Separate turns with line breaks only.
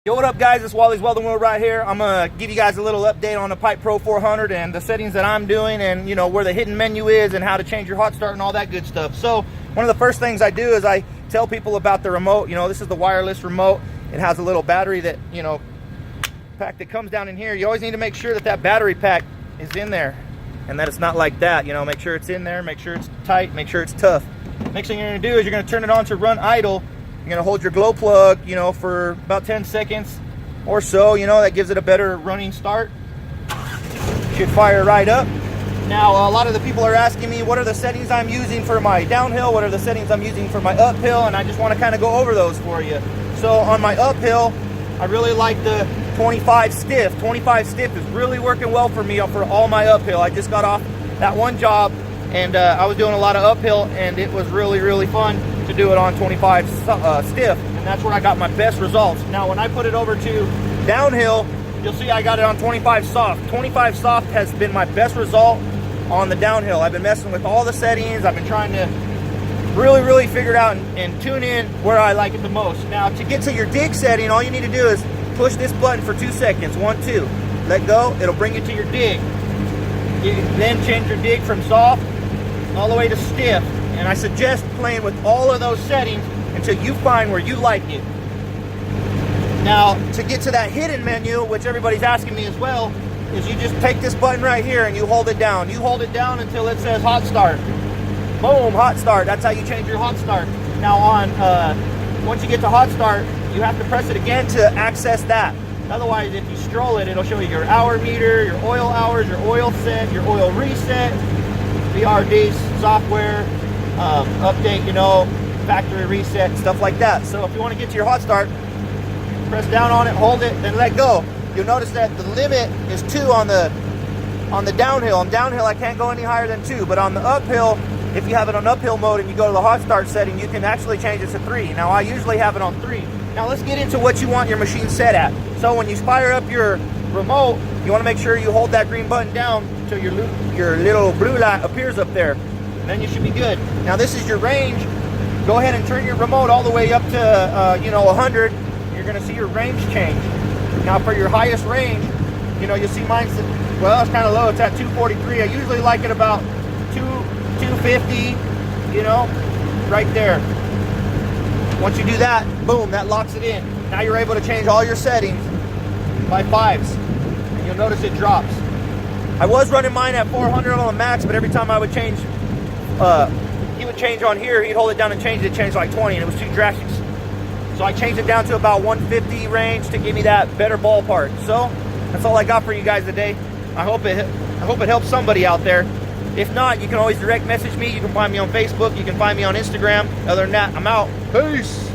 Yo, what up guys, it's Wally's Welding World right here. I'm gonna give you guys a little update on the pipepro 400 and the settings that I'm doing, and you know where the hidden menu is and how to change your hot start and all that good stuff. So one of the first things I do is I tell people about the remote. You know, this is the wireless remote. It has a little battery that, you know, pack that comes down in here. You always need to make sure that that battery pack is in there and that it's not like that. You know, make sure it's in there, make sure it's tight, make sure it's tough. Next thing you're gonna do is you're gonna turn it on to run idle. You're gonna hold your glow plug, you know, for about 10 seconds or so. You know, that gives it a better running start. Should fire right up. Now, a lot of the people are asking me, what are the settings I'm using for my downhill? What are the settings I'm using for my uphill? And I just want to kind of go over those for you. So on my uphill, I really like the 25 stiff. 25 stiff is really working well for me for all my uphill. I just got off that one job and I was doing a lot of uphill, and it was really fun to do it on 25 stiff, and that's where I got my best results. Now when I put it over to downhill, you'll see I got it on 25 soft. 25 soft has been my best result on the downhill. I've been messing with all the settings. I've been trying to really figure it out and tune in where I like it the most. Now to get to your dig setting, all you need to do is push this button for 2 seconds. 1, 2, let go, it'll bring you to your dig. You then change your dig from soft all the way to stiff, and I suggest playing with all of those settings until you find where you like it. Now to get to that hidden menu, which everybody's asking me as well, is you just take this button right here and you hold it down. You hold it down until it says hot start. Boom, hot start. That's how you change your hot start. Now once you get to hot start, you have to press it again to access that. Otherwise, if you stroll it, it'll show you your hour meter, your oil hours, your oil set, your oil reset, VRD software, update, you know, factory reset, stuff like that. So if you want to get to your hot start, press down on it, hold it, then let go. You'll notice that the limit is 2 on the downhill. On downhill, I can't go any higher than 2, but on the uphill, if you have it on uphill mode and you go to the hot start setting, you can actually change it to 3. Now I usually have it on 3. Now let's get into what you want your machine set at. So when you fire up your remote, you want to make sure you hold that green button down until your little blue light appears up there. Then you should be good. Now this is your range. Go ahead and turn your remote all the way up to you know, 100. You're going to see your range change. Now for your highest range, you know, you'll see mine's, well, it's kind of low. It's at 243. I usually like it about 250, you know, right there. Once you do that, boom, that locks it in. Now you're able to change all your settings by 5s, and you'll notice it drops. I was running mine at 400 on the max, but every time I would change, he would change on here, he'd hold it down and change it, changed like 20, and it was too drastic. So I changed it down to about 150 range to give me that better ballpark. So that's all I got for you guys today. I hope it helps somebody out there. If not, you can always direct message me. You can find me on Facebook. You can find me on Instagram. Other than that, I'm out. Peace.